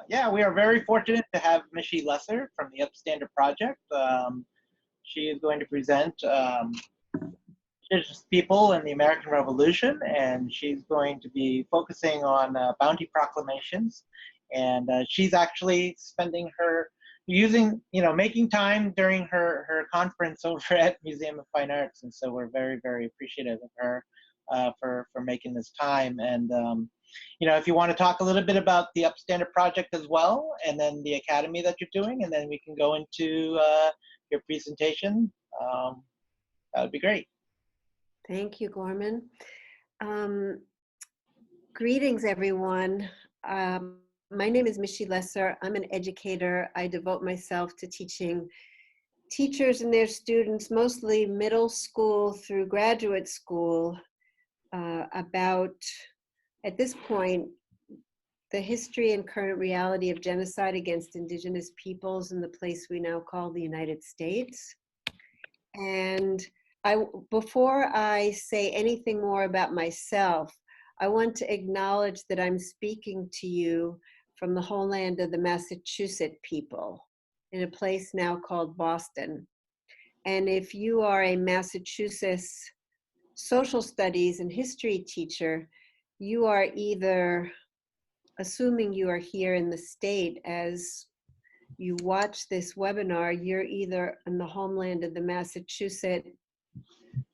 Yeah, we are very fortunate to have Mishy from the Upstander project. She is going to present Indigenous people in the American Revolution, and she's going to be focusing on bounty proclamations. And she's actually spending her making time during her conference over at Museum of Fine Arts, and so we're very, very appreciative of her for making this time. And if you want to talk a little bit about the Upstander project as well, and then the academy that you're doing, and then we can go into your presentation. That would be great. Thank you, Gorman. Greetings, everyone. My name is Mishy. I'm an educator. I devote myself to teaching teachers and their students, mostly middle school through graduate school, about, at this point, the history and current reality of genocide against Indigenous peoples in the place we now call the United States. And before I say anything more about myself, I want to acknowledge that I'm speaking to you from the homeland of the Massachusetts people in a place now called Boston. And if you are a Massachusetts social studies and history teacher, you are either, assuming you are here in the state as you watch this webinar, you're either in the homeland of the Massachusetts,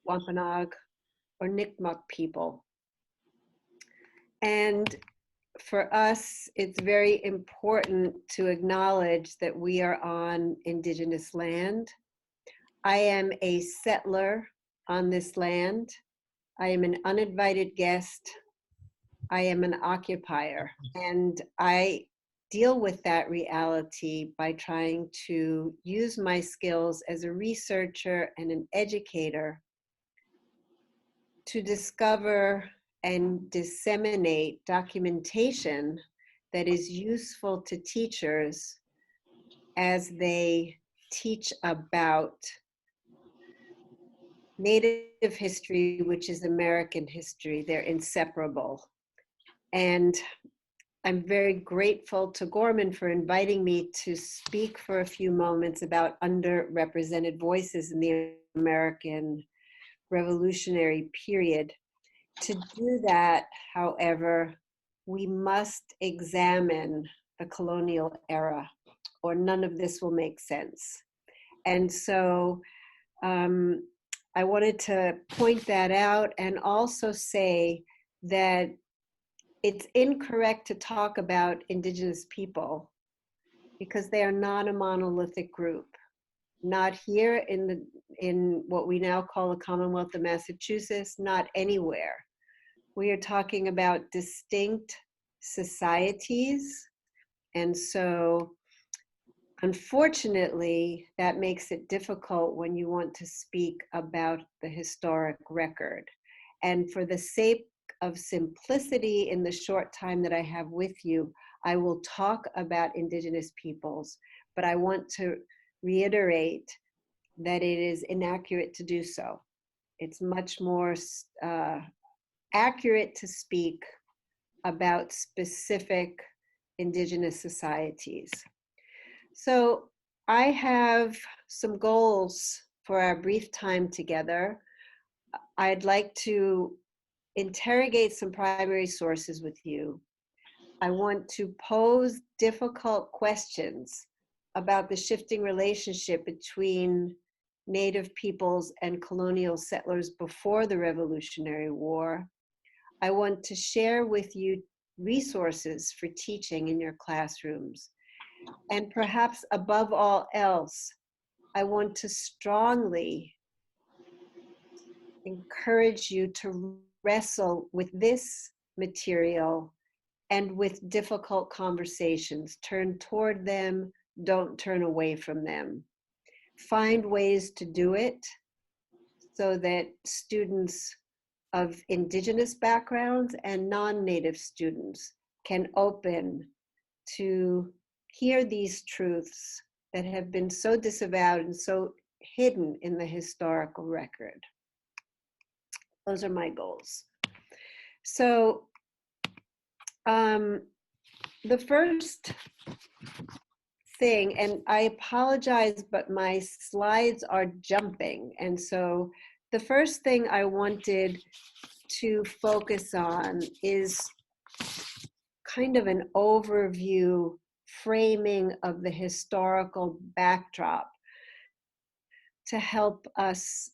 Wampanoag, or Nipmuc people. And for us, it's very important to acknowledge that we are on Indigenous land. I am a settler on this land. I am an uninvited guest. I am an occupier. And I deal with that reality by trying to use my skills as a researcher and an educator to discover and disseminate documentation that is useful to teachers as they teach about Native history, which is American history. They're inseparable. And I'm very grateful to Gorman for inviting me to speak for a few moments about underrepresented voices in the American Revolutionary period. To do that, however, we must examine the colonial era, or none of this will make sense. And so I wanted to point that out and also say that it's incorrect to talk about Indigenous people because they are not a monolithic group. Not here in what we now call the Commonwealth of Massachusetts, not anywhere. We are talking about distinct societies. And so, unfortunately, that makes it difficult when you want to speak about the historic record. And for the sake of simplicity in the short time that I have with you, I will talk about Indigenous peoples, but I want to reiterate that it is inaccurate to do so. It's much more accurate to speak about specific Indigenous societies. So I have some goals for our brief time together. I'd like to interrogate some primary sources with you. I want to pose difficult questions about the shifting relationship between Native peoples and colonial settlers before the Revolutionary War. I want to share with you resources for teaching in your classrooms. And perhaps above all else, I want to strongly encourage you to wrestle with this material and with difficult conversations. Turn toward them, don't turn away from them. Find ways to do it so that students of Indigenous backgrounds and non-Native students can open to hear these truths that have been so disavowed and so hidden in the historical record. Those are my goals. So the first thing, and I apologize, but my slides are jumping. And so the first thing I wanted to focus on is kind of an overview framing of the historical backdrop to help us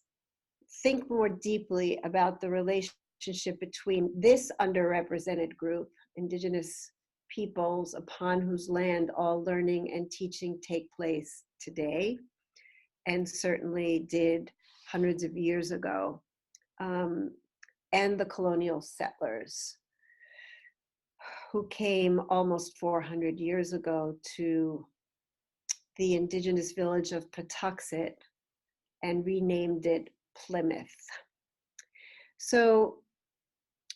think more deeply about the relationship between this underrepresented group, Indigenous peoples upon whose land all learning and teaching take place today, and certainly did hundreds of years ago, and the colonial settlers who came almost 400 years ago to the indigenous village of Patuxet and renamed it Plymouth. So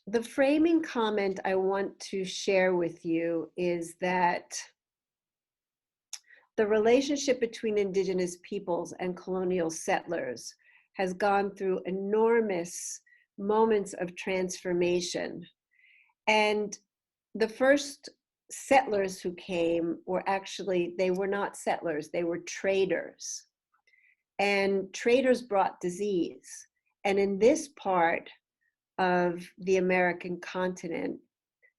the framing comment I want to share with you is that the relationship between indigenous peoples and colonial settlers has gone through enormous moments of transformation. And the first settlers who came were actually, they were not settlers, they were traders. And traders brought disease. And in this part of the American continent,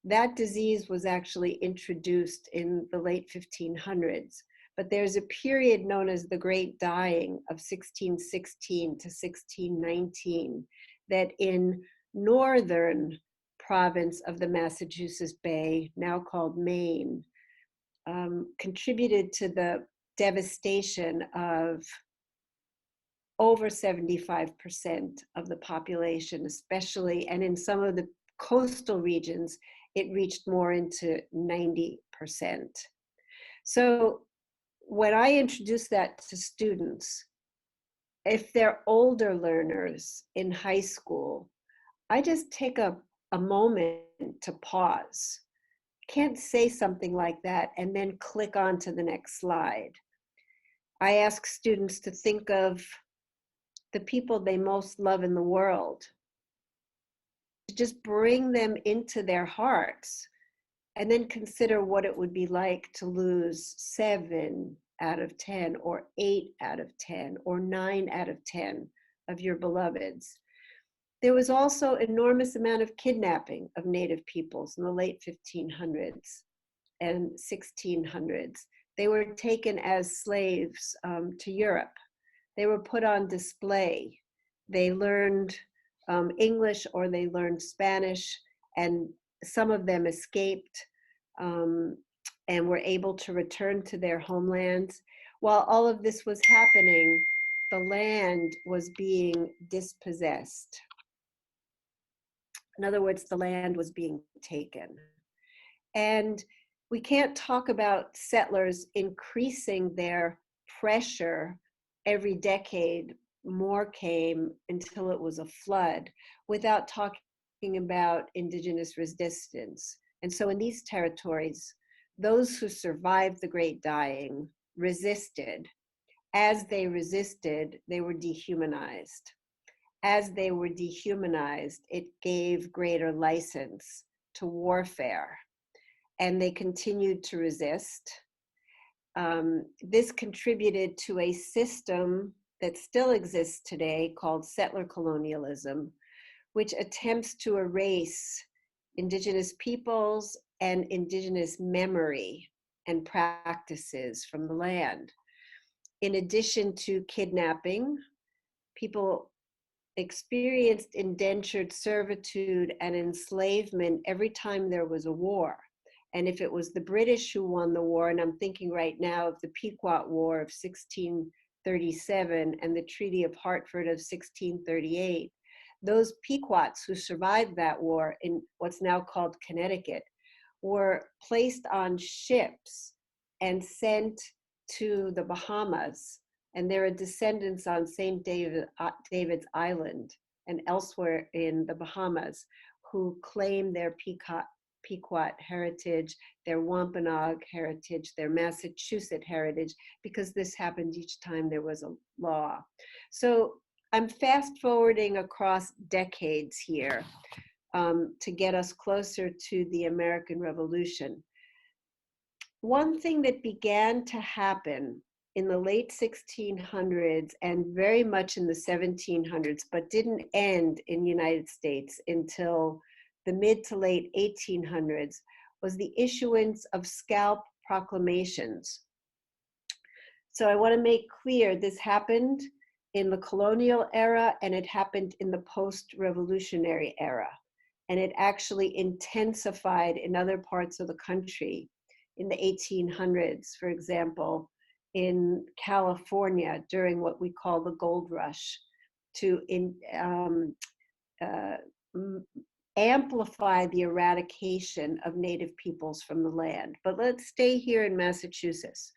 that disease was actually introduced in the late 1500s. But there's a period known as the Great Dying of 1616 to 1619 that in northern province of the Massachusetts Bay, now called Maine, contributed to the devastation of over 75% of the population, especially, and in some of the coastal regions, it reached more into 90%. So when I introduce that to students, if they're older learners in high school, I just take a moment to pause. Can't say something like that and then click on to the next slide. I ask students to think of the people they most love in the world, to just bring them into their hearts, and then consider what it would be like to lose 7 out of 10, or 8 out of 10, or 9 out of 10 of your beloveds. There was also enormous amount of kidnapping of Native peoples in the late 1500s and 1600s. They were taken as slaves to Europe. They were put on display. They learned English or they learned Spanish, and some of them escaped and were able to return to their homelands. While all of this was happening, the land was being dispossessed. In other words, the land was being taken. And we can't talk about settlers increasing their pressure every decade. More came until it was a flood, without talking about indigenous resistance. And so in these territories, those who survived the Great Dying resisted. As they resisted, they were dehumanized. As they were dehumanized, it gave greater license to warfare. And they continued to resist. This contributed to a system that still exists today called settler colonialism, which attempts to erase indigenous peoples and indigenous memory and practices from the land. In addition to kidnapping, people experienced indentured servitude and enslavement every time there was a war. And if it was the British who won the war, and I'm thinking right now of the Pequot War of 1637 and the Treaty of Hartford of 1638, those Pequots who survived that war in what's now called Connecticut were placed on ships and sent to the Bahamas. And there are descendants on St. David's Island and elsewhere in the Bahamas who claim their Pequot heritage, their Wampanoag heritage, their Massachusetts heritage, because this happened each time there was a law. So I'm fast forwarding across decades here to get us closer to the American Revolution. one thing that began to happen in the late 1600s and very much in the 1700s, but didn't end in the United States until the mid to late 1800s, was the issuance of scalp proclamations. So I want to make clear this happened in the colonial era and it happened in the post-revolutionary era. And it actually intensified in other parts of the country in the 1800s, for example, in California during what we call the gold rush, to amplify the eradication of native peoples from the land. But let's stay here in Massachusetts.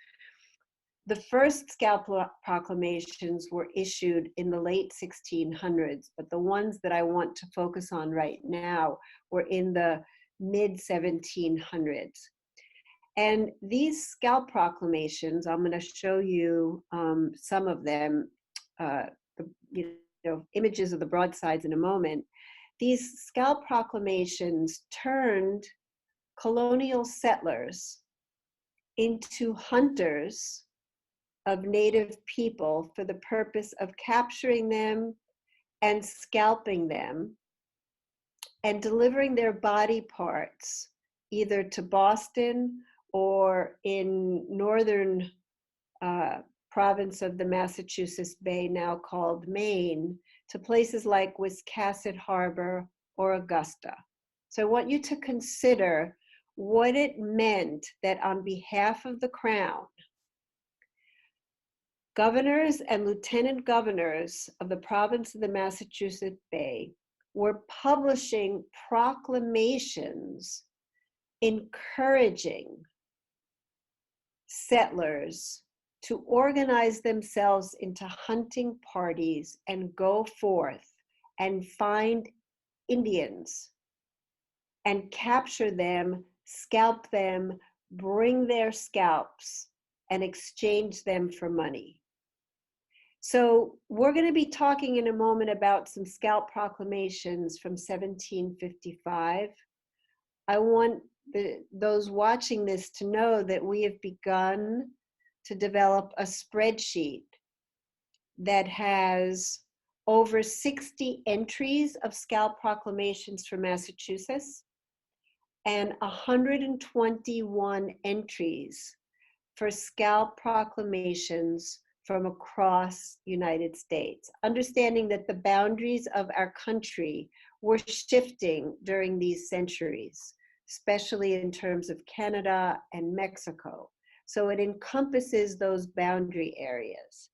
The first scalp proclamations were issued in the late 1600s, but the ones that I want to focus on right now were in the mid 1700s. And these scalp proclamations, I'm going to show you some of them, images of the broadsides in a moment. These scalp proclamations turned colonial settlers into hunters of native people for the purpose of capturing them and scalping them and delivering their body parts either to Boston or in northern province of the Massachusetts Bay, now called Maine, to places like Wiscasset Harbor or Augusta. So I want you to consider what it meant that on behalf of the Crown, governors and lieutenant governors of the province of the Massachusetts Bay were publishing proclamations encouraging settlers to organize themselves into hunting parties and go forth and find Indians and capture them, scalp them, bring their scalps, and exchange them for money. So we're going to be talking in a moment about some scalp proclamations from 1755. I want those watching this to know that we have begun to develop a spreadsheet that has over 60 entries of scalp proclamations for Massachusetts and 121 entries for scalp proclamations from across the United States, understanding that the boundaries of our country were shifting during these centuries, especially in terms of Canada and Mexico. So it encompasses those boundary areas.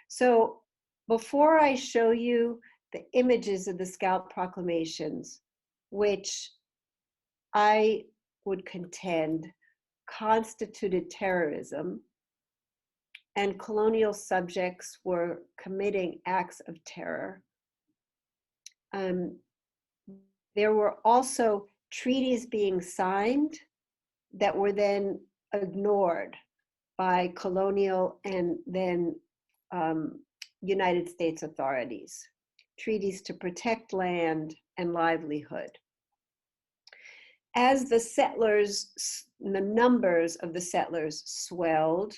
So before I show you the images of the scalp proclamations, which I would contend constituted terrorism, and colonial subjects were committing acts of terror. There were also treaties being signed that were then ignored by colonial and then United States authorities, treaties to protect land and livelihood. As the settlers, the numbers of the settlers swelled,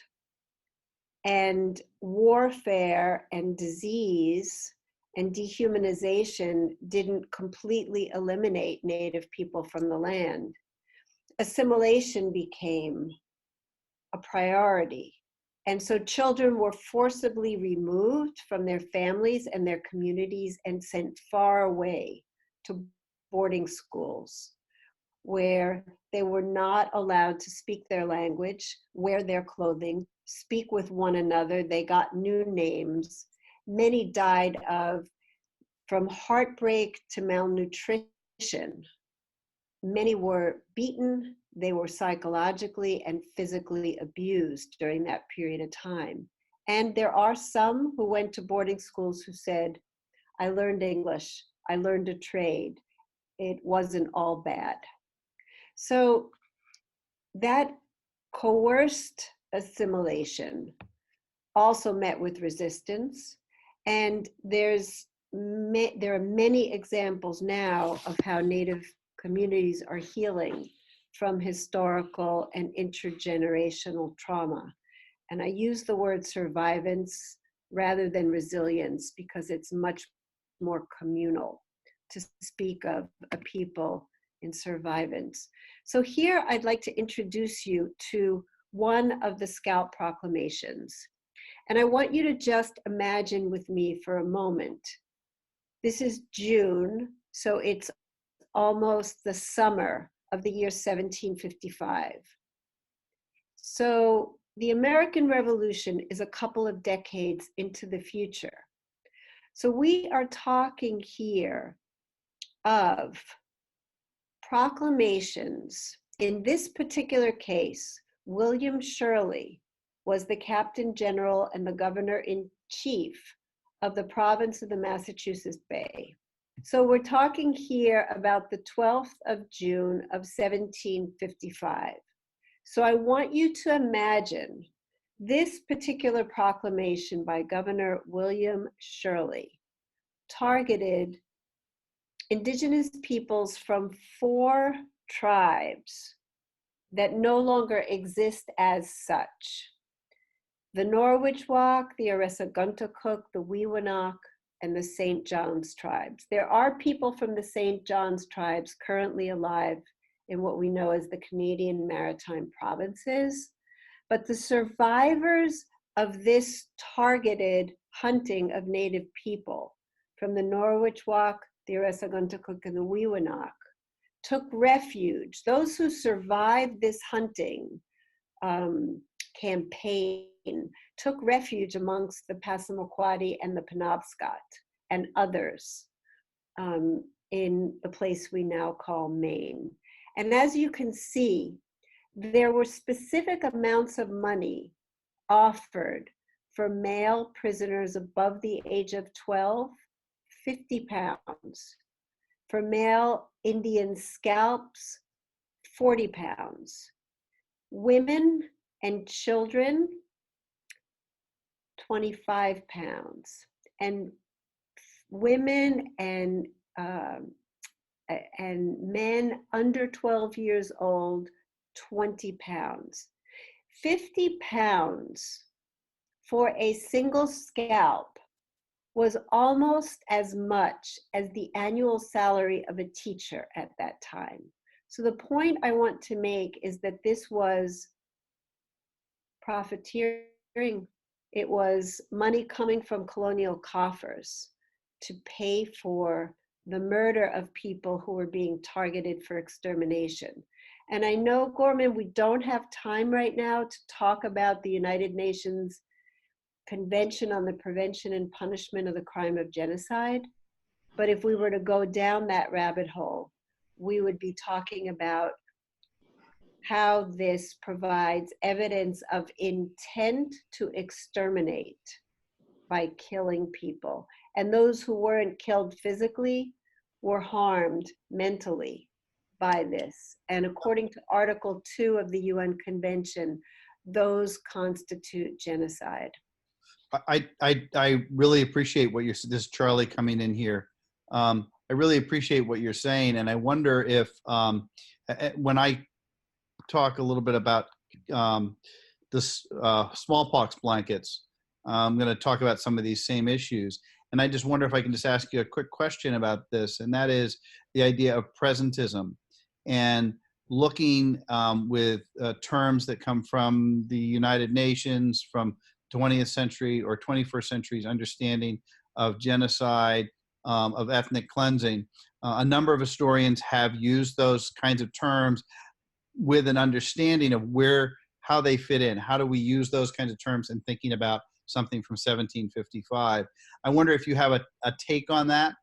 and warfare and disease and dehumanization didn't completely eliminate native people from the land, assimilation became a priority. And so children were forcibly removed from their families and their communities and sent far away to boarding schools, where they were not allowed to speak their language, wear their clothing, speak with one another. They got new names. Many died from heartbreak to malnutrition. Many were beaten. They were psychologically and physically abused during that period of time. And there are some who went to boarding schools who said, I learned English, I learned a trade. It wasn't all bad. So that coerced assimilation also met with resistance. And there are many examples now of how Native communities are healing from historical and intergenerational trauma. And I use the word survivance rather than resilience because it's much more communal to speak of a people in survivance. So here I'd like to introduce you to one of the Scalp proclamations. And I want you to just imagine with me for a moment. This is June, so it's almost the summer of the year 1755. So the American Revolution is a couple of decades into the future. So we are talking here of proclamations. In this particular case, William Shirley was the Captain General and the Governor-in-Chief of the province of the Massachusetts Bay. So we're talking here about the 12th of June of 1755. So I want you to imagine this particular proclamation by Governor William Shirley targeted indigenous peoples from 4 tribes that no longer exist as such: the Norwich-Wauk, the Aresaguntukuk, the Weewanack, and the St. John's tribes. There are people from the St. John's tribes currently alive in what we know as the Canadian Maritime Provinces, but the survivors of this targeted hunting of Native people from the Norwich-Wauk, the Aresaguntukuk, and the Weewanack took refuge. Those who survived this hunting campaign took refuge amongst the Passamaquoddy and the Penobscot and others in the place we now call Maine. And as you can see, there were specific amounts of money offered for male prisoners above the age of 12, 50 pounds. For male Indian scalps, 40 pounds. Women and children, 25 pounds. And women and men under 12 years old, 20 pounds. 50 pounds for a single scalp was almost as much as the annual salary of a teacher at that time. So the point I want to make is that this was profiteering. It was money coming from colonial coffers to pay for the murder of people who were being targeted for extermination. And I know, Gorman, we don't have time right now to talk about the United Nations Convention on the Prevention and Punishment of the Crime of Genocide. But if we were to go down that rabbit hole, we would be talking about how this provides evidence of intent to exterminate by killing people. And those who weren't killed physically were harmed mentally by this. And according to Article 2 of the UN Convention, those constitute genocide. I really appreciate what you're, this is Charlie coming in here. I really appreciate what you're saying. And I wonder if, when I talk a little bit about this smallpox blankets, I'm going to talk about some of these same issues. And I just wonder if I can just ask you a quick question about this. And that is the idea of presentism and looking with terms that come from the United Nations, from 20th century or 21st century's understanding of genocide, of ethnic cleansing. A number of historians have used those kinds of terms with an understanding of how they fit in. How do we use those kinds of terms in thinking about something from 1755? I wonder if you have a take on that?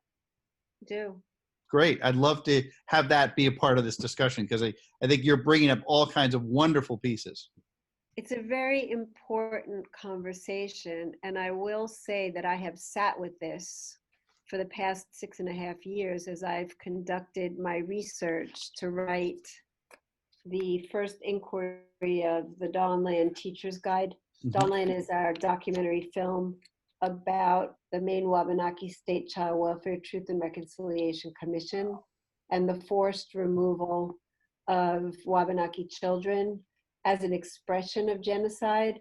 I do. Great. I'd love to have that be a part of this discussion, because I think you're bringing up all kinds of wonderful pieces. It's a very important conversation, and I will say that I have sat with this for the past 6.5 years as I've conducted my research to write the first inquiry of the Dawnland Teacher's Guide. Mm-hmm. Dawnland is our documentary film about the Maine Wabanaki State Child Welfare Truth and Reconciliation Commission and the forced removal of Wabanaki children as an expression of genocide.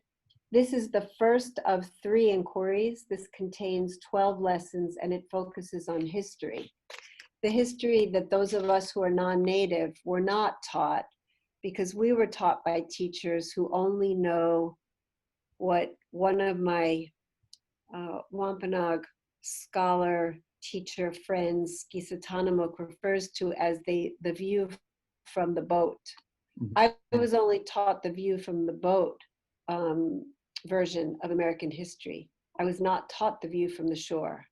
This is the first of 3 inquiries. This contains 12 lessons and it focuses on history. The history that those of us who are non-native were not taught, because we were taught by teachers who only know what one of my Wampanoag scholar teacher friends, Gisatanamuk, refers to as the view from the boat. I was only taught the view from the boat version of American history. I was not taught the view from the shore.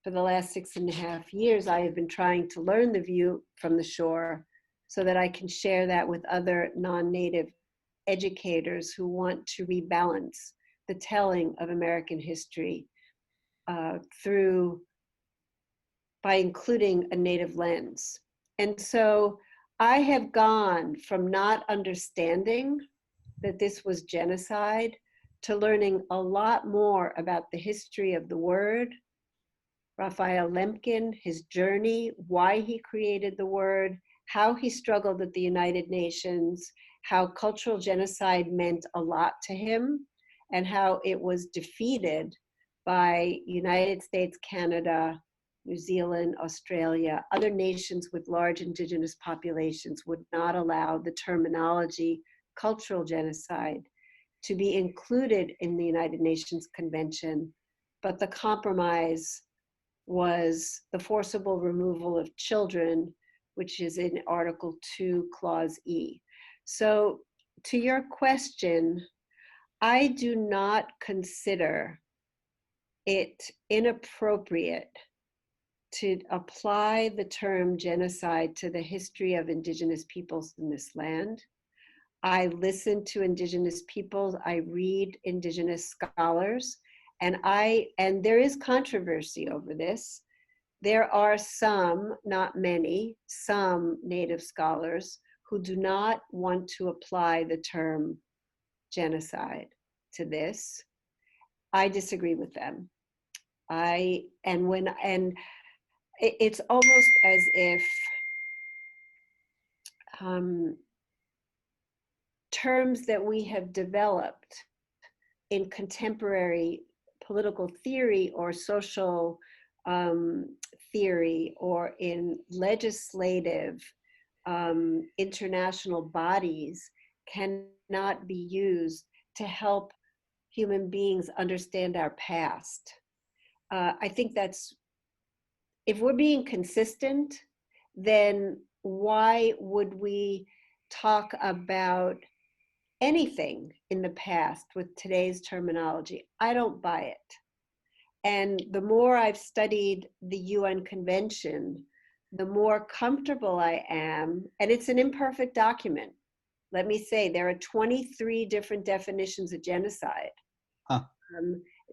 For the last 6.5 years, I have been trying to learn the view from the shore so that I can share that with other non-native educators who want to rebalance the telling of American history by including a native lens. And so I have gone from not understanding that this was genocide to learning a lot more about the history of the word, Raphael Lemkin, his journey, why he created the word, how he struggled at the United Nations, how cultural genocide meant a lot to him, and how it was defeated by United States, Canada, New Zealand, Australia. Other nations with large indigenous populations would not allow the terminology cultural genocide to be included in the United Nations Convention, but the compromise was the forcible removal of children, which is in Article 2, Clause E. So to your question, I do not consider it inappropriate to apply the term genocide to the history of indigenous peoples in this land. I listen to indigenous peoples, I read indigenous scholars, and there is controversy over this. There are some, not many, some Native scholars who do not want to apply the term genocide to this. I disagree with them. It's almost as if terms that we have developed in contemporary political theory or social theory or in legislative international bodies cannot be used to help human beings understand our past. I think that's, if we're being consistent, then why would we talk about anything in the past with today's terminology? I don't buy it. And the more I've studied the UN Convention, the more comfortable I am, and it's an imperfect document. Let me say, there are 23 different definitions of genocide. Huh.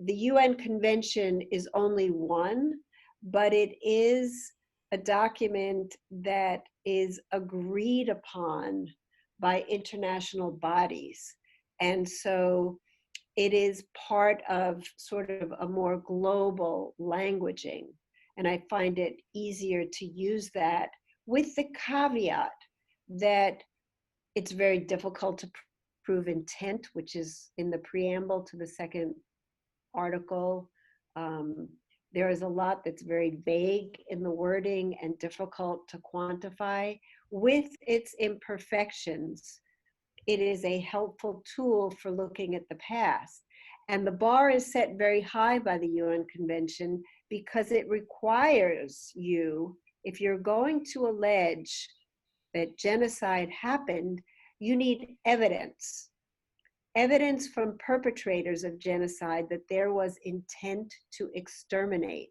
The UN Convention is only one, but it is a document that is agreed upon by international bodies. And so it is part of sort of a more global languaging. And I find it easier to use that with the caveat that it's very difficult to prove intent, which is in the preamble to the second article. There is a lot that's very vague in the wording and difficult to quantify. With its imperfections, it is a helpful tool for looking at the past. And the bar is set very high by the UN Convention because it requires you, if you're going to allege that genocide happened, you need evidence. Evidence from perpetrators of genocide that there was intent to exterminate.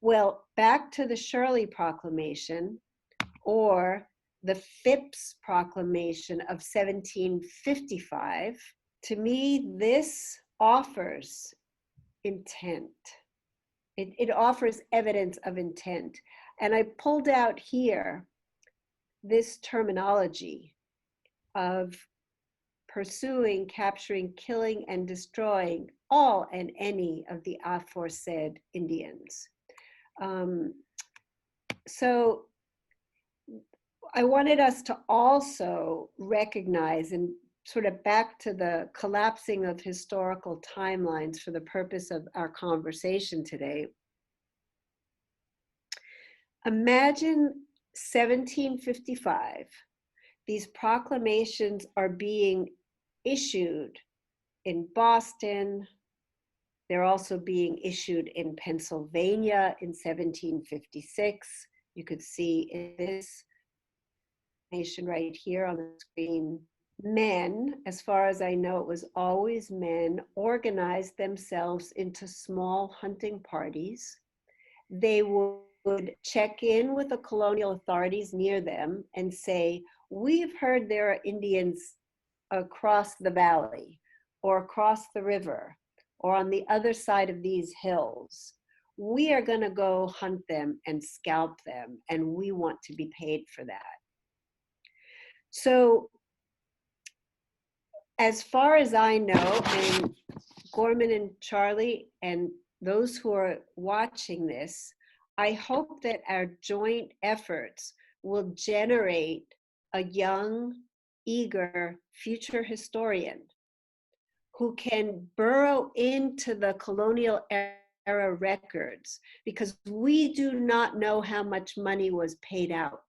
Well, back to the Shirley Proclamation or the Phipps Proclamation of 1755, to me, this offers intent. It offers evidence of intent. And I pulled out here this terminology of pursuing, capturing, killing, and destroying all and any of the aforesaid Indians. So I wanted us to also recognize, and sort of back to the collapsing of historical timelines for the purpose of our conversation today. Imagine 1755. These proclamations are being issued in Boston. They're also being issued in Pennsylvania in 1756. You could see in this nation right here on the screen, men, as far as I know, it was always men, organized themselves into small hunting parties. They would check in with the colonial authorities near them and say, we've heard there are Indians across the valley or across the river or on the other side of these hills. We are going to go hunt them and scalp them, and we want to be paid for that. So as far as I know, and Gorman and Charlie and those who are watching this, I hope that our joint efforts will generate a young, eager future historian who can burrow into the colonial era records, because we do not know how much money was paid out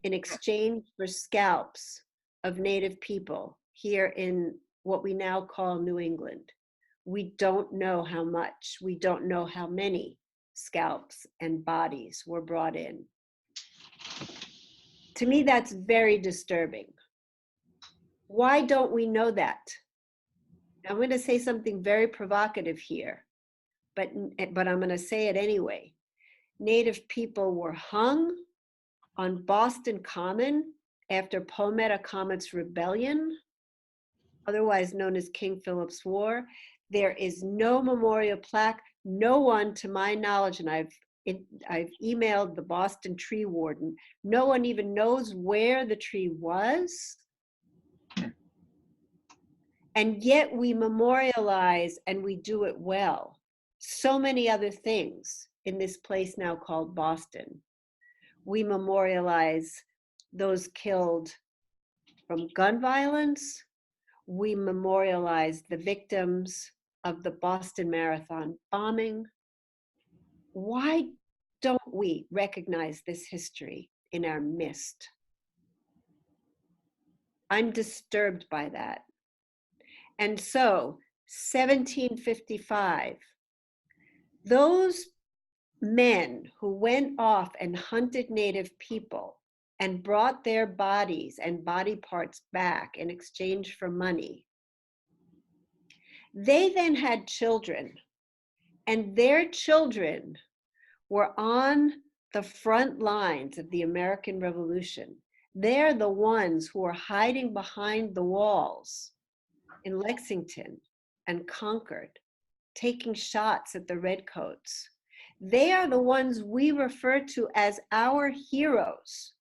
in exchange for scalps of Native people here in what we now call New England. We don't know how much. We don't know how many scalps and bodies were brought in. To me, that's very disturbing. Why don't we know that? I'm going to say something very provocative here, but I'm going to say it anyway. Native people were hung on Boston Common after Palmetto Comet's rebellion, otherwise known as King Philip's War. There is no memorial plaque. No one, to my knowledge, and I've emailed the Boston tree warden, no one even knows where the tree was. And yet we memorialize, and we do it well, so many other things in this place now called Boston. We memorialize those killed from gun violence. We memorialize the victims of the Boston Marathon bombing. Why don't we recognize this history in our midst? I'm disturbed by that. And so, 1755, those men who went off and hunted Native people and brought their bodies and body parts back in exchange for money, they then had children, and their children were on the front lines of the American Revolution. They're the ones who are hiding behind the walls in Lexington and Concord, taking shots at the redcoats. They are the ones we refer to as our heroes.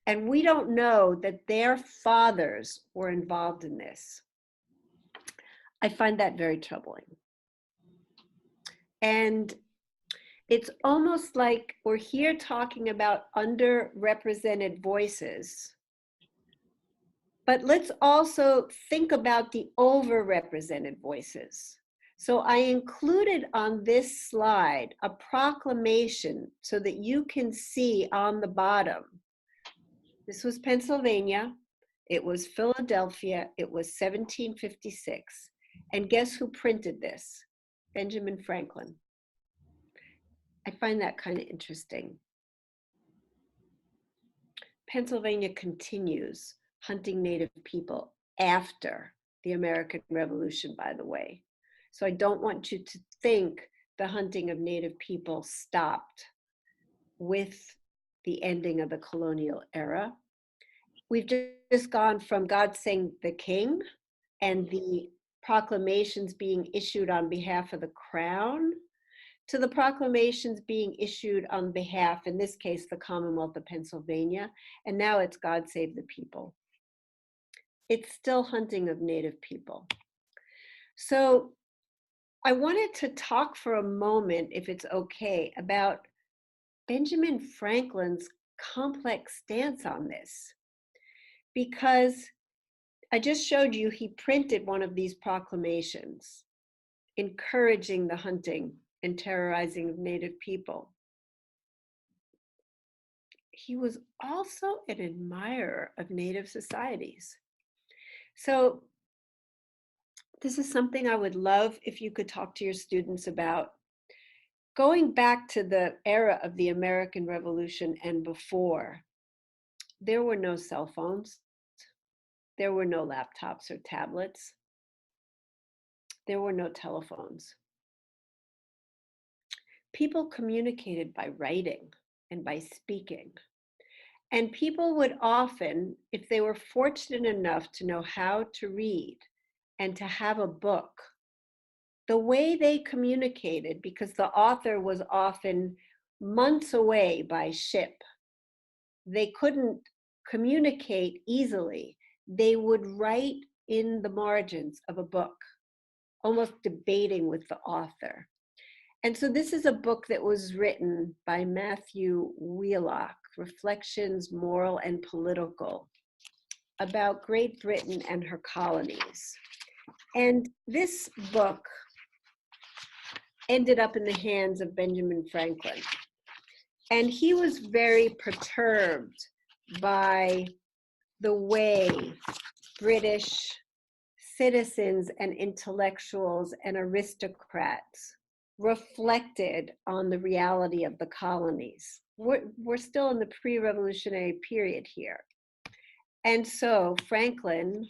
And we don't know that their fathers were involved in this. I find that very troubling. And it's almost like we're here talking about underrepresented voices. But let's also think about the overrepresented voices. So I included on this slide a proclamation so that you can see on the bottom. This was Pennsylvania, it was Philadelphia, it was 1756. And guess who printed this? Benjamin Franklin. I find that kind of interesting. Pennsylvania continues hunting Native people after the American Revolution, by the way. So I don't want you to think the hunting of Native people stopped with the ending of the colonial era. We've just gone from God Save the King and the proclamations being issued on behalf of the crown to the proclamations being issued on behalf, in this case, the Commonwealth of Pennsylvania, and now it's God Save the People. It's still hunting of Native people. So I wanted to talk for a moment, if it's okay, about Benjamin Franklin's complex stance on this, because I just showed you he printed one of these proclamations encouraging the hunting and terrorizing of Native people. He was also an admirer of Native societies. So this is something I would love if you could talk to your students about. Going back to the era of the American Revolution and before, there were no cell phones. There were no laptops or tablets. There were no telephones. People communicated by writing and by speaking. And people would often, if they were fortunate enough to know how to read and to have a book, the way they communicated, because the author was often months away by ship, they couldn't communicate easily. They would write in the margins of a book, almost debating with the author. And so this is a book that was written by Matthew Wheelock, Reflections, Moral and Political, about Great Britain and her colonies. And this book ended up in the hands of Benjamin Franklin. And he was very perturbed by the way British citizens and intellectuals and aristocrats reflected on the reality of the colonies. We're still in the pre-revolutionary period here. And so Franklin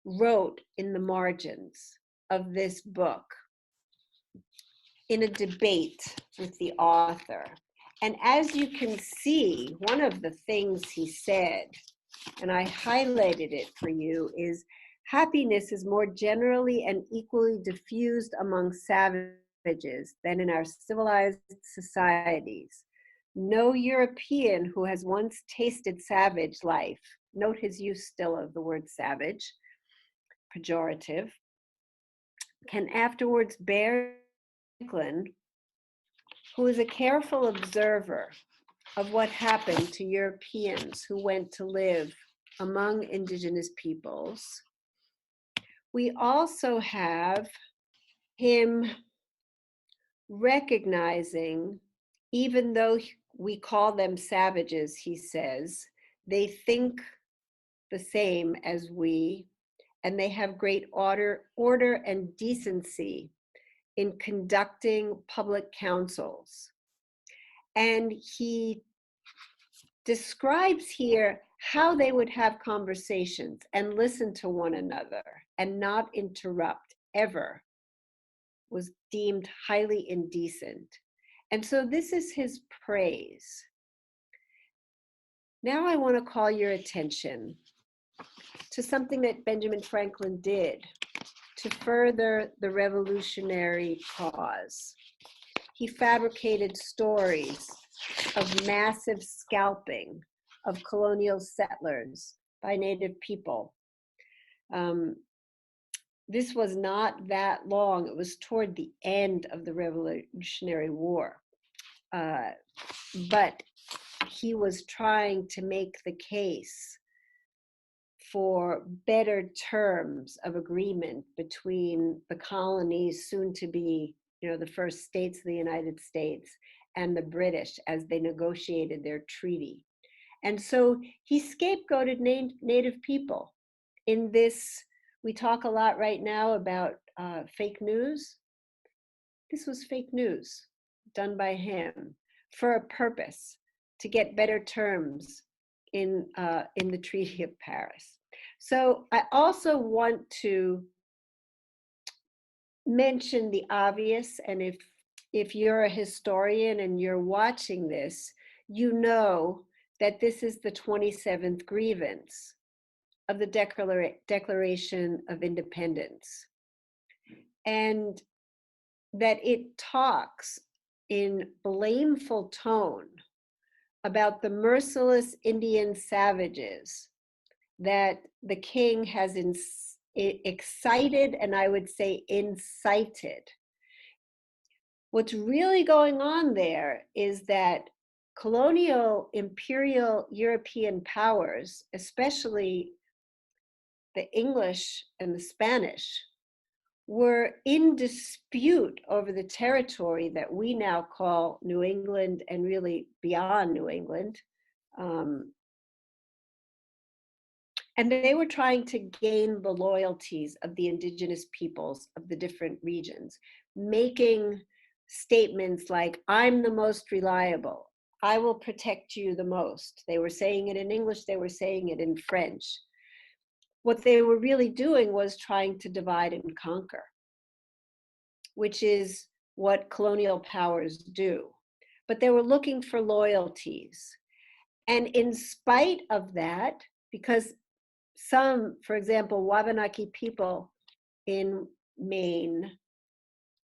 wrote in the margins of this book in a debate with the author. And as you can see, one of the things he said, and I highlighted it for you, is happiness is more generally and equally diffused among savages than in our civilized societies. No European who has once tasted savage life, note his use still of the word savage, pejorative, can afterwards bear Franklin, who is a careful observer of what happened to Europeans who went to live among indigenous peoples. We also have him recognizing, even though we call them savages, he says, they think the same as we, and they have great order and decency in conducting public councils. And he describes here how they would have conversations and listen to one another and not interrupt ever was deemed highly indecent. And so this is his praise. Now I want to call your attention to something that Benjamin Franklin did to further the revolutionary cause. He fabricated stories of massive scalping of colonial settlers by Native people. This was not that long. It was toward the end of the Revolutionary War. But he was trying to make the case for better terms of agreement between the colonies, soon to be, the first states of the United States, and the British as they negotiated their treaty. And so he scapegoated Native people in this. We talk a lot right now about fake news. This was fake news done by him for a purpose, to get better terms in the Treaty of Paris. So I also want to mention the obvious, and if you're a historian and you're watching this, you know that this is the 27th grievance of the Declaration of Independence, and that it talks in blameful tone about the merciless Indian savages that the king has excited, and I would say incited. What's really going on there is that colonial imperial European powers, especially the English and the Spanish, were in dispute over the territory that we now call New England and really beyond New England. And they were trying to gain the loyalties of the indigenous peoples of the different regions, making statements like, I'm the most reliable, I will protect you the most. They were saying it in English, they were saying it in French. What they were really doing was trying to divide and conquer, which is what colonial powers do. But they were looking for loyalties. And in spite of that, because some, for example, Wabanaki people in Maine,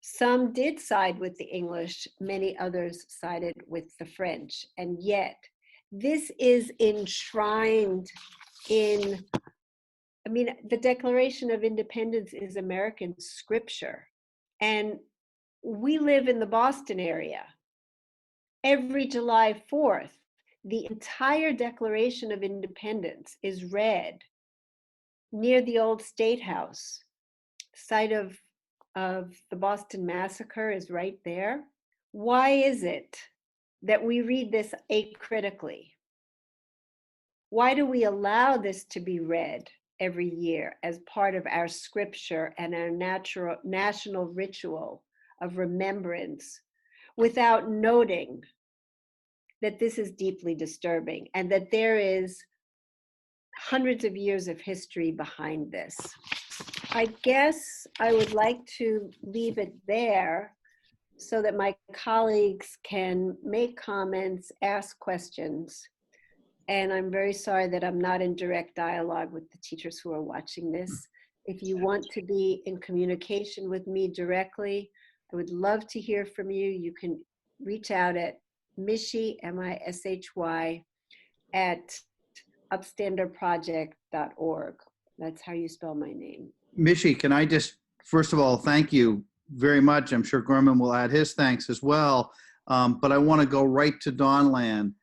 some did side with the English, many others sided with the French. And yet, this is enshrined in, I mean, the Declaration of Independence is American scripture. And we live in the Boston area. Every July 4th, the entire Declaration of Independence is read near the old State House. Site of the Boston Massacre is right there. Why is it that we read this acritically? Why do we allow this to be read every year as part of our scripture and our national ritual of remembrance without noting that this is deeply disturbing and that there is hundreds of years of history behind this? I guess I would like to leave it there so that my colleagues can make comments, ask questions. And I'm very sorry that I'm not in direct dialogue with the teachers who are watching this. If you want to be in communication with me directly, I would love to hear from you. You can reach out at Mishy, M-I-S-H-Y, at upstanderproject.org. That's how you spell my name. Mishy, can I just, first of all, thank you very much. I'm sure Gorman will add his thanks as well. But I want to go right to Dawnland.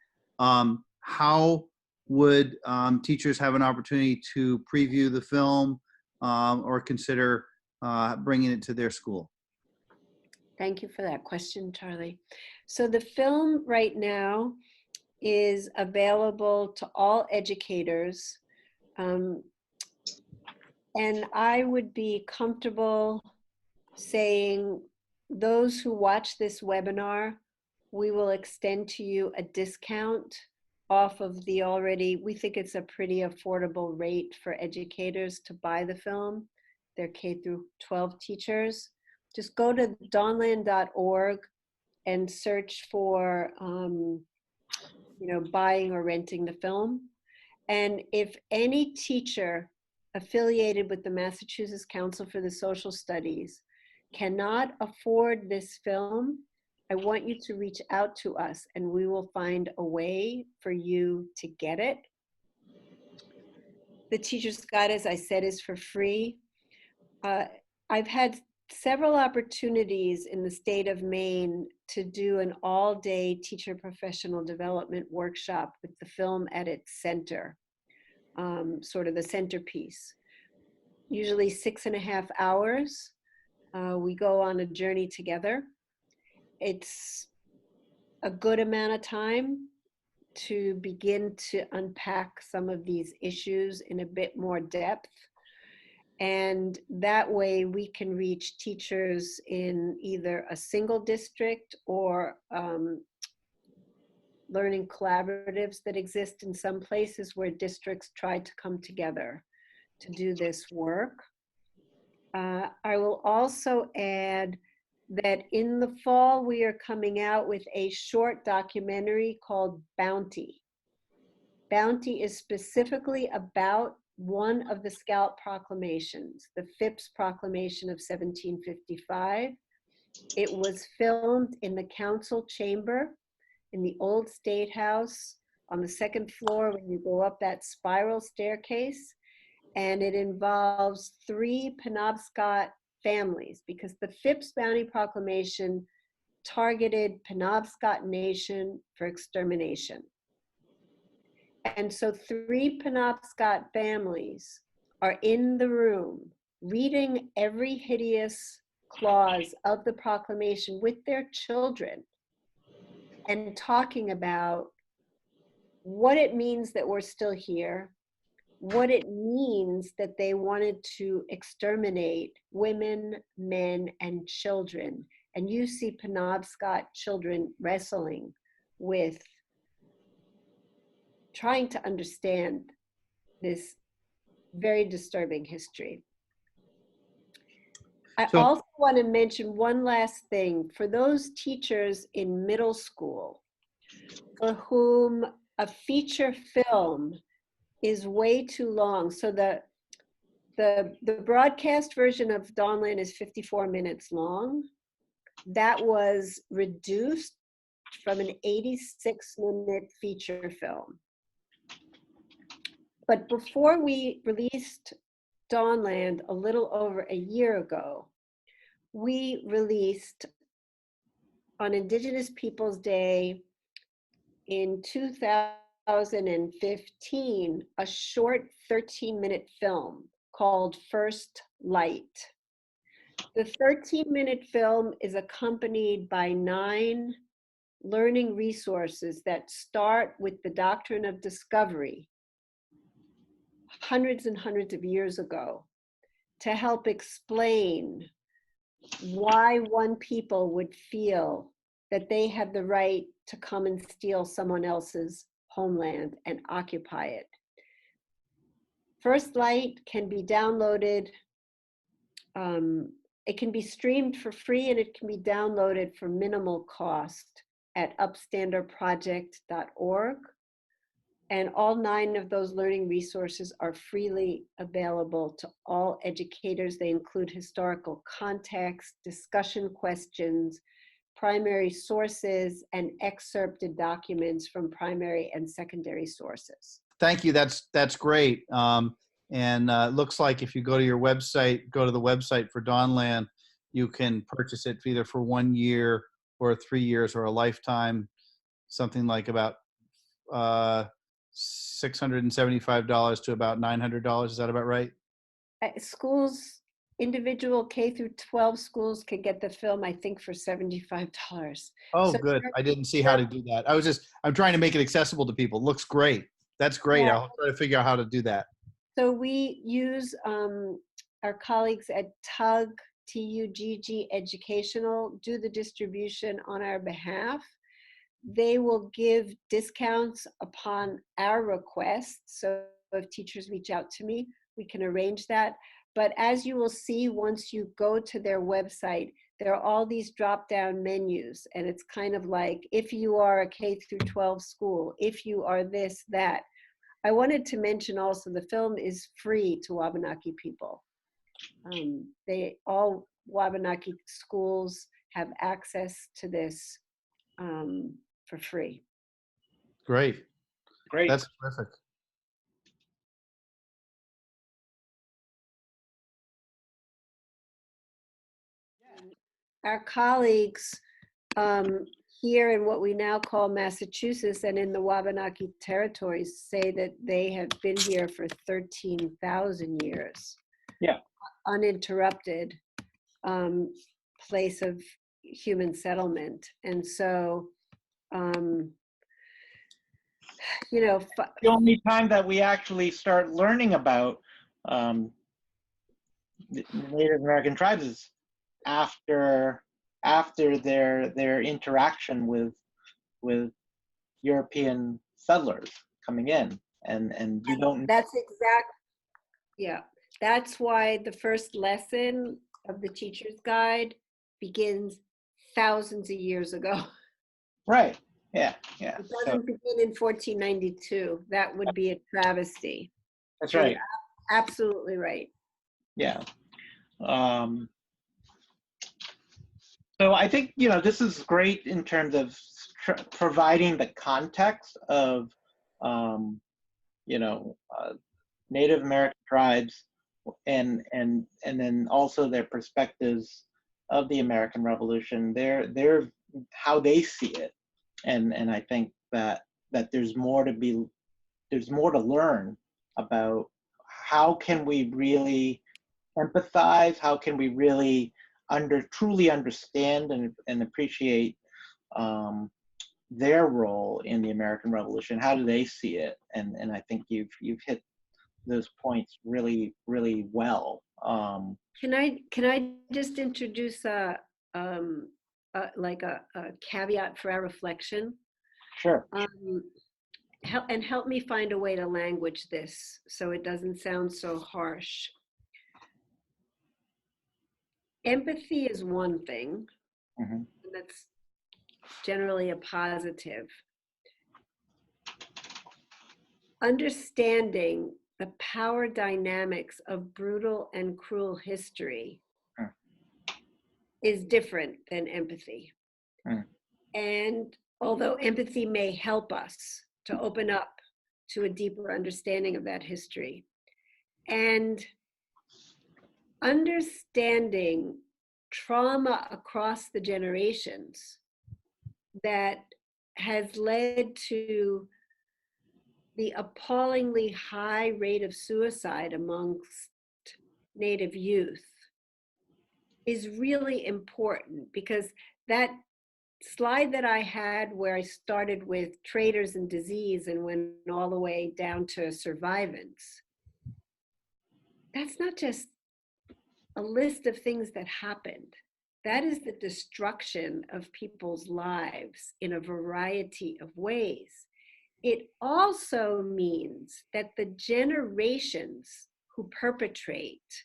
How would teachers have an opportunity to preview the film or consider bringing it to their school? Thank you for that question, Charlie. So the film right now is available to all educators. And I would be comfortable saying those who watch this webinar, we will extend to you a discount off of the already, we think it's a pretty affordable rate for educators to buy the film. They're K through 12 teachers. Just go to dawnland.org and search for buying or renting the film. And if any teacher affiliated with the Massachusetts Council for the Social Studies cannot afford this film, I want you to reach out to us and we will find a way for you to get it. The Teacher's Guide, as I said, is for free. I've had several opportunities in the state of Maine to do an all-day teacher professional development workshop with the film at its center, sort of the centerpiece. Usually 6.5 hours. We go on a journey together. It's a good amount of time to begin to unpack some of these issues in a bit more depth. And that way we can reach teachers in either a single district or learning collaboratives that exist in some places where districts try to come together to do this work. I will also add that in the fall, we are coming out with a short documentary called Bounty. Bounty is specifically about one of the Scalp Proclamations, the Phipps Proclamation of 1755. It was filmed in the council chamber in the old State House on the second floor when you go up that spiral staircase. And it involves 3 Penobscot families because the Phipps Bounty Proclamation targeted Penobscot Nation for extermination. And so 3 Penobscot families are in the room reading every hideous clause of the proclamation with their children and talking about what it means that we're still here, what it means that they wanted to exterminate women, men, and children. And you see Penobscot children wrestling with trying to understand this very disturbing history. I So- also want to mention one last thing. For those teachers in middle school for whom a feature film is way too long, so the broadcast version of Dawnland is 54 minutes long. That was reduced from an 86-minute feature film. But before we released Dawnland a little over a year ago, we released on Indigenous Peoples Day in 2015 a short 13-minute film called First Light. The 13-minute film is accompanied by 9 learning resources that start with the doctrine of discovery hundreds and hundreds of years ago to help explain why one people would feel that they have the right to come and steal someone else's homeland and occupy it. First Light can be downloaded. It can be streamed for free, and it can be downloaded for minimal cost at upstanderproject.org. And all 9 of those learning resources are freely available to all educators. They include historical context, discussion questions, primary sources, and excerpted documents from primary and secondary sources. Thank you. That's great. And looks like if you go to your website, go to the website for Dawnland, you can purchase it either for 1 year or 3 years or a lifetime, something like about $675 to about $900. Is that about right? Schools, individual K through 12 schools can get the film, I think, for $75. Oh, So good. I didn't see how to do that. I'm trying to make it accessible to people. Looks great. That's great. Yeah. I'll try to figure out how to do that. So we use our colleagues at TUGG Educational, do the distribution on our behalf. They will give discounts upon our request. So if teachers reach out to me, we can arrange that. But as you will see, once you go to their website, there are all these drop-down menus. And it's kind of like, if you are a K through 12 school, if you are this, that. I wanted to mention also the film is free to Wabanaki people. All Wabanaki schools have access to this for free. Great. Great. That's terrific. Our colleagues here in what we now call Massachusetts and in the Wabanaki territories say that they have been here for 13,000 years. Yeah. Uninterrupted place of human settlement. And so, the only time that we actually start learning about the Native American tribes is after their interaction with European settlers coming in, and we don't. That's exact. Yeah, that's why the first lesson of the teacher's guide begins thousands of years ago. Right. Yeah. Yeah. It doesn't begin in 1492. That would be a travesty. That's So right. you're absolutely right. Yeah. So I think, this is great in terms of providing the context of, Native American tribes and then also their perspectives of the American Revolution, their how they see it, and I think that there's more to learn about how can we really empathize, how can we really truly understand and appreciate their role in the American Revolution. How do they see it? And I think you've hit those points really well. Can I just introduce like a caveat for our reflection? Sure. Help me find a way to language this so it doesn't sound so harsh. Empathy is one thing, Mm-hmm. and that's generally a positive. Understanding the power dynamics of brutal and cruel history is different than empathy. And although empathy may help us to open up to a deeper understanding of that history, and understanding trauma across the generations that has led to the appallingly high rate of suicide amongst Native youth is really important, because that slide that I had where I started with traders and disease and went all the way down to survivance, that's not just a list of things that happened. That is the destruction of people's lives in a variety of ways. It also means that the generations who perpetrate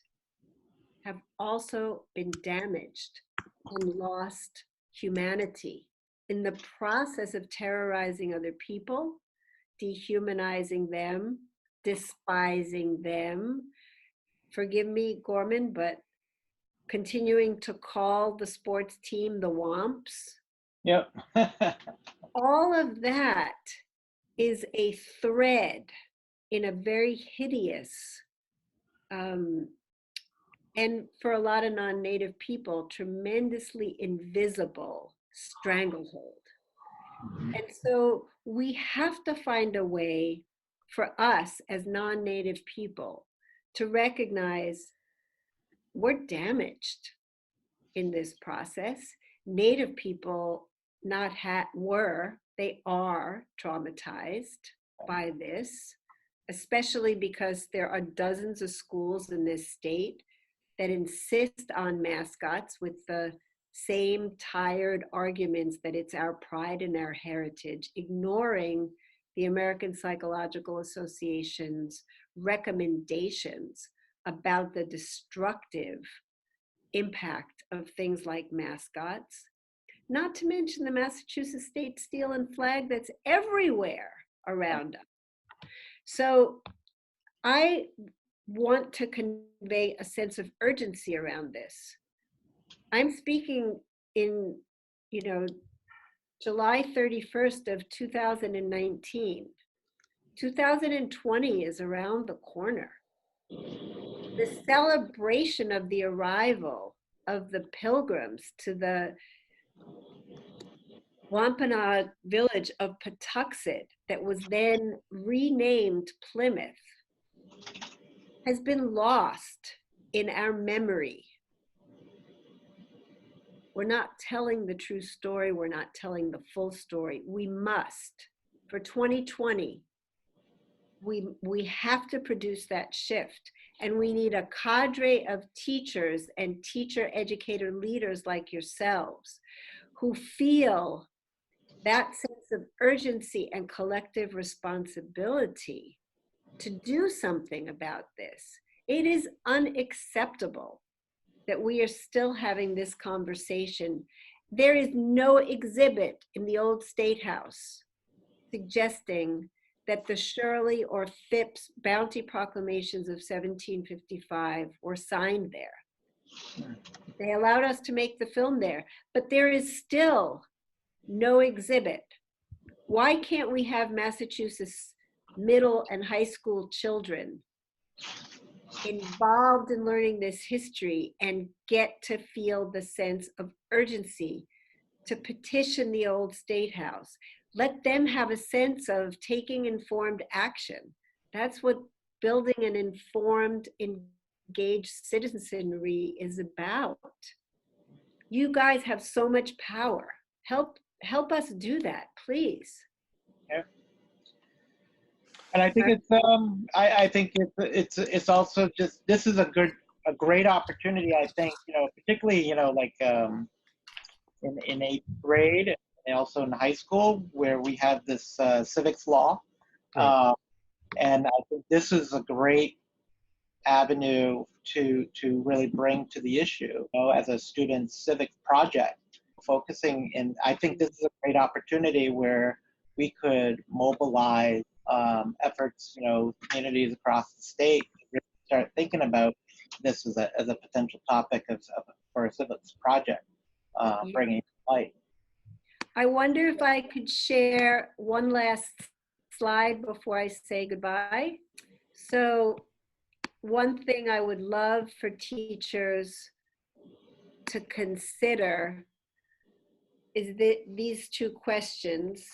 have also been damaged and lost humanity in the process of terrorizing other people, dehumanizing them, despising them. Forgive me, Gorman, but continuing to call the sports team the Womps. Yep. All of that is a thread in a very hideous, and for a lot of non-Native people, tremendously invisible stranglehold. And so we have to find a way for us as non-Native people to recognize we're damaged in this process. Native people they are traumatized by this, especially because there are dozens of schools in this state that insist on mascots with the same tired arguments that it's our pride and our heritage, ignoring the American Psychological Association's recommendations about the destructive impact of things like mascots, not to mention the Massachusetts state steel and flag that's everywhere around us. So I want to convey a sense of urgency around this. I'm speaking in, July 31st of 2019. 2020 is around the corner. The celebration of the arrival of the pilgrims to the Wampanoag village of Patuxet, that was then renamed Plymouth, has been lost in our memory. We're not telling the true story. We're not telling the full story. We must. For 2020, we have to produce that shift. And we need a cadre of teachers and teacher educator leaders like yourselves who feel that sense of urgency and collective responsibility to do something about this. It is unacceptable that we are still having this conversation. There is no exhibit in the old State House suggesting that the Shirley or Phipps bounty proclamations of 1755 were signed there. They allowed us to make the film there, but there is still no exhibit. Why can't we have Massachusetts middle and high school children involved in learning this history and get to feel the sense of urgency to petition the old state house. Let them have a sense of taking informed action. That's what building an informed, engaged citizenry is about. You guys have so much power. Help us do that, please. Yeah. And I think I think it's also just, this is a great opportunity. I think, particularly, like in eighth grade and also in high school, where we have this civics law. Right. And I think this is a great avenue to really bring to the issue, as a student civic project, focusing. And I think this is a great opportunity where we could mobilize efforts, communities across the state to really start thinking about this as a potential topic for a civics project, bringing to light. I wonder if I could share one last slide before I say goodbye. So one thing I would love for teachers to consider is these two questions.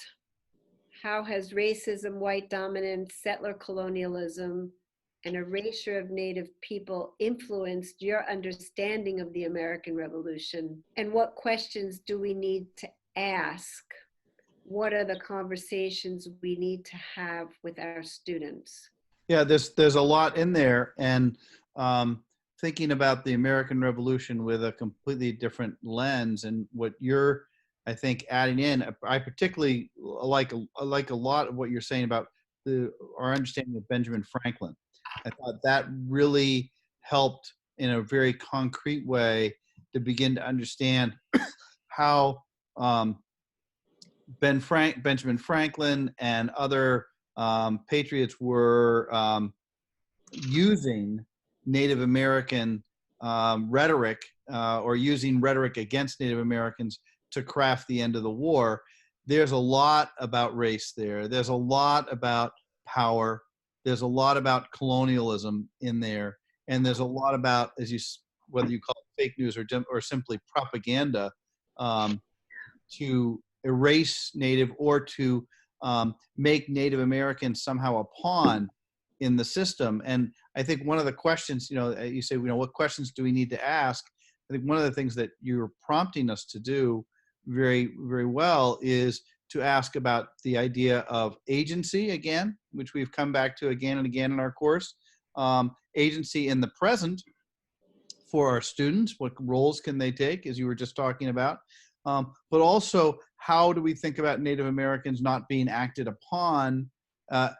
How has racism, white dominance, settler colonialism, and erasure of Native people influenced your understanding of the American Revolution? And what questions do we need to ask? What are the conversations we need to have with our students? Yeah, there's a lot in there, and thinking about the American Revolution with a completely different lens, and what you're, I think, adding in. I particularly like a lot of what you're saying about our understanding of Benjamin Franklin. I thought that really helped in a very concrete way to begin to understand how Benjamin Franklin and other patriots were using Native American rhetoric, or using rhetoric against Native Americans to craft the end of the war. There's a lot about race there. There's a lot about power. There's a lot about colonialism in there. And there's a lot about, whether you call it fake news or simply propaganda, to erase Native, or to make Native Americans somehow a pawn in the system. And I think one of the questions, you say, what questions do we need to ask? I think one of the things that you're prompting us to do very, very well is to ask about the idea of agency again, which we've come back to again and again in our course. Agency in the present for our students, what roles can they take, as you were just talking about, but also how do we think about Native Americans not being acted upon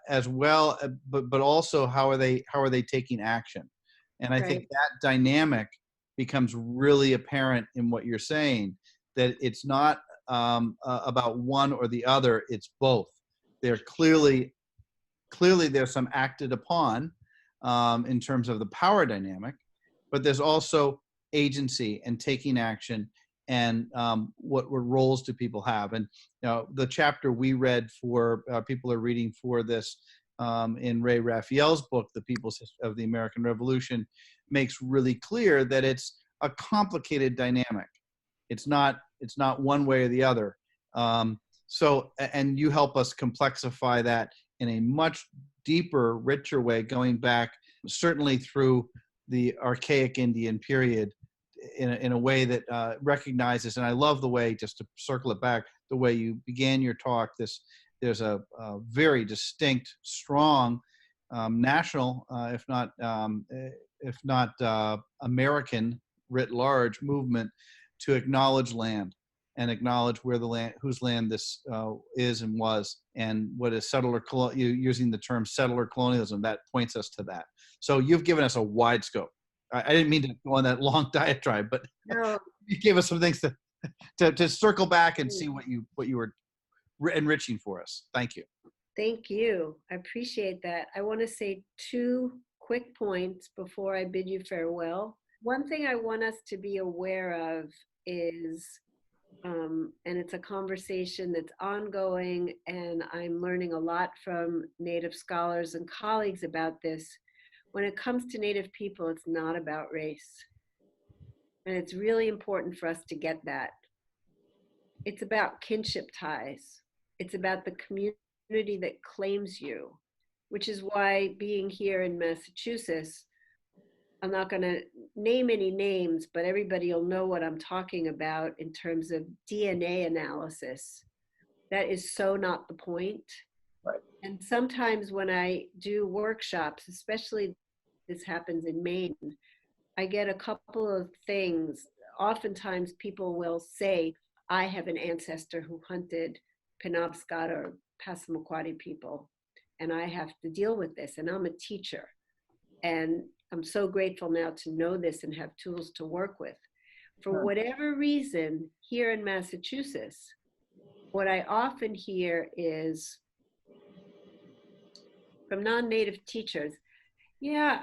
as well, but also how are they taking action? And I think that dynamic becomes really apparent in what you're saying, that it's not about one or the other, it's both. They're clearly there's some acted upon in terms of the power dynamic, but there's also agency and taking action, and what roles do people have. And the chapter we read for people are reading for this in Ray Raphael's book, The People's History of the American Revolution, makes really clear that it's a complicated dynamic. It's not one way or the other. So, and you help us complexify that in a much deeper, richer way, going back certainly through the archaic Indian period, in a way that recognizes, and I love the way, just to circle it back, the way you began your talk, there's a very distinct, strong national, if not American writ large movement to acknowledge land, and acknowledge where the land, whose land this is and was, and what is settler, using the term settler colonialism, that points us to that. So you've given us a wide scope. I didn't mean to go on that long diatribe, but No. you gave us some things to circle back and see what you were enriching for us. Thank you. Thank you. I appreciate that. I want to say two quick points before I bid you farewell. One thing I want us to be aware of is, and it's a conversation that's ongoing, and I'm learning a lot from Native scholars and colleagues about this. When it comes to Native people, it's not about race. And it's really important for us to get that. It's about kinship ties. It's about the community that claims you, which is why being here in Massachusetts, I'm not going to name any names, but everybody will know what I'm talking about in terms of DNA analysis. That is so not the point. Right. And sometimes when I do workshops, especially this happens in Maine, I get a couple of things. Oftentimes people will say, I have an ancestor who hunted Penobscot or Passamaquoddy people, and I have to deal with this, and I'm a teacher. And I'm so grateful now to know this and have tools to work with. For whatever reason, here in Massachusetts, what I often hear is from non-native teachers, yeah,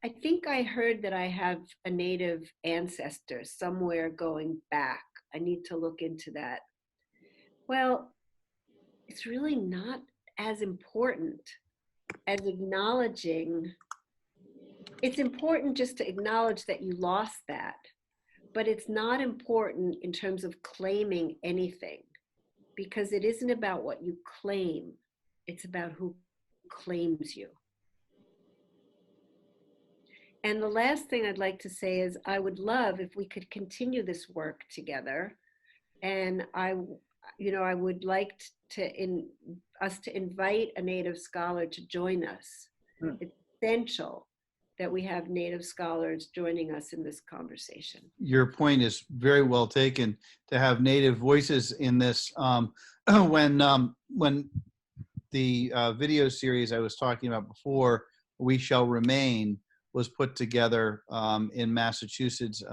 I think I heard that I have a native ancestor somewhere going back. I need to look into that. Well, it's really not as important as acknowledging. It's important just to acknowledge that you lost that, but it's not important in terms of claiming anything, because it isn't about what you claim. It's about who claims you. And the last thing I'd like to say is I would love if we could continue this work together. And I would like us to invite a Native scholar to join us. It's essential that we have Native scholars joining us in this conversation. Your point is very well taken, to have Native voices in this. When the video series I was talking about before, We Shall Remain, was put together in Massachusetts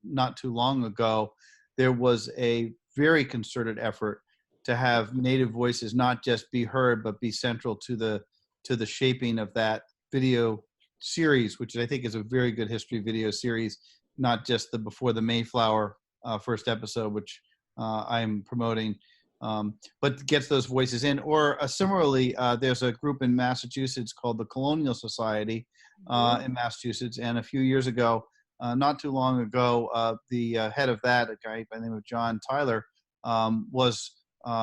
not too long ago, there was a very concerted effort to have Native voices not just be heard, but be central to the shaping of that video series, which I think is a very good history video series, not just the Before the Mayflower first episode, which I'm promoting, but gets those voices in. Or similarly, there's a group in Massachusetts called the Colonial Society in Massachusetts, and a few years ago, not too long ago, the head of that, a guy by the name of John Tyler, was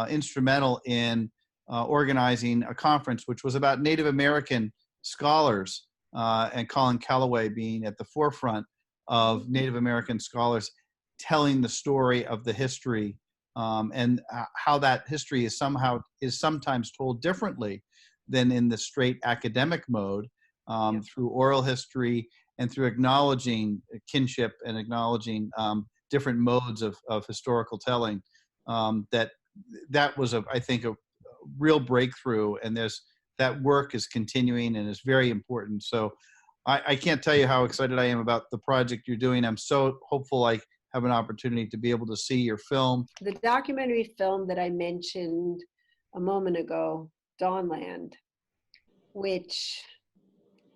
instrumental in organizing a conference which was about Native American scholars, and Colin Calloway being at the forefront of Native American scholars telling the story of the history, and how that history is sometimes told differently than in the straight academic mode, through oral history and through acknowledging kinship and acknowledging different modes of historical telling. That was, I think, a real breakthrough, and that work is continuing and is very important. So I can't tell you how excited I am about the project you're doing. I'm so hopeful I have an opportunity to be able to see your film. The documentary film that I mentioned a moment ago, Dawnland, which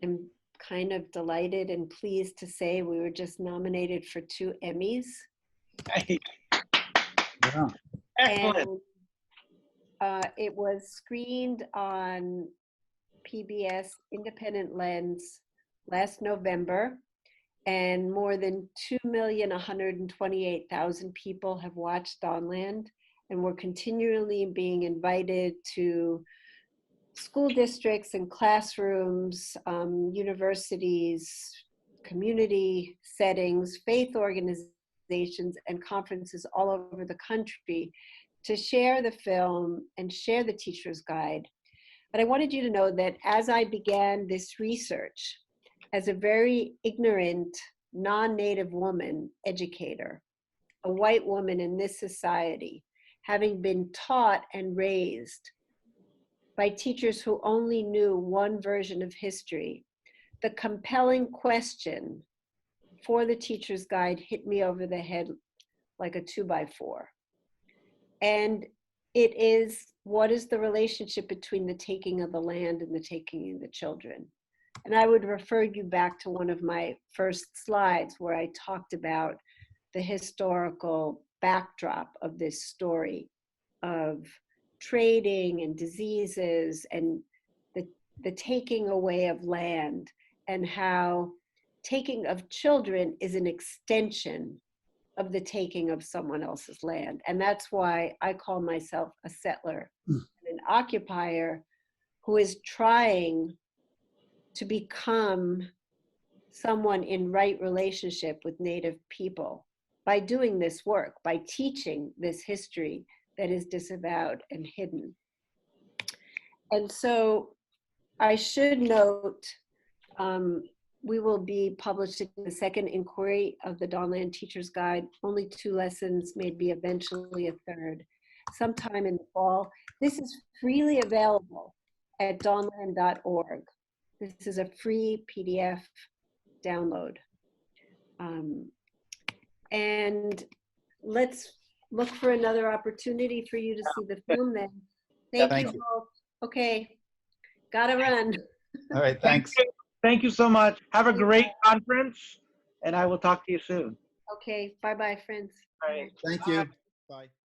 I'm kind of delighted and pleased to say we were just nominated for 2 Emmys. Yeah. Excellent. And it was screened on PBS Independent Lens last November, and more than 2,128,000 people have watched Dawnland, and we're continually being invited to school districts and classrooms, universities, community settings, faith organizations, and conferences all over the country to share the film and share the teacher's guide. But I wanted you to know that as I began this research, as a very ignorant, non-native woman educator, a white woman in this society, having been taught and raised by teachers who only knew one version of history, the compelling question for the teacher's guide hit me over the head like a 2x4. And it is, what is the relationship between the taking of the land and the taking of the children? And I would refer you back to one of my first slides where I talked about the historical backdrop of this story of trading and diseases and the taking away of land, and how taking of children is an extension of the taking of someone else's land. And that's why I call myself a settler, an occupier who is trying to become someone in right relationship with Native people by doing this work, by teaching this history that is disavowed and hidden. And so I should note, we will be publishing the second inquiry of the Dawnland Teacher's Guide, only 2 lessons, maybe eventually a third, sometime in the fall. This is freely available at dawnland.org. This is a free PDF download. And let's look for another opportunity for you to see the film then. Thank Thank you you. both. Okay, gotta run. All right, thanks. Thank you so much. Have a great conference, and I will talk to you soon. Okay, bye-bye, friends. All right. Thank you. Bye.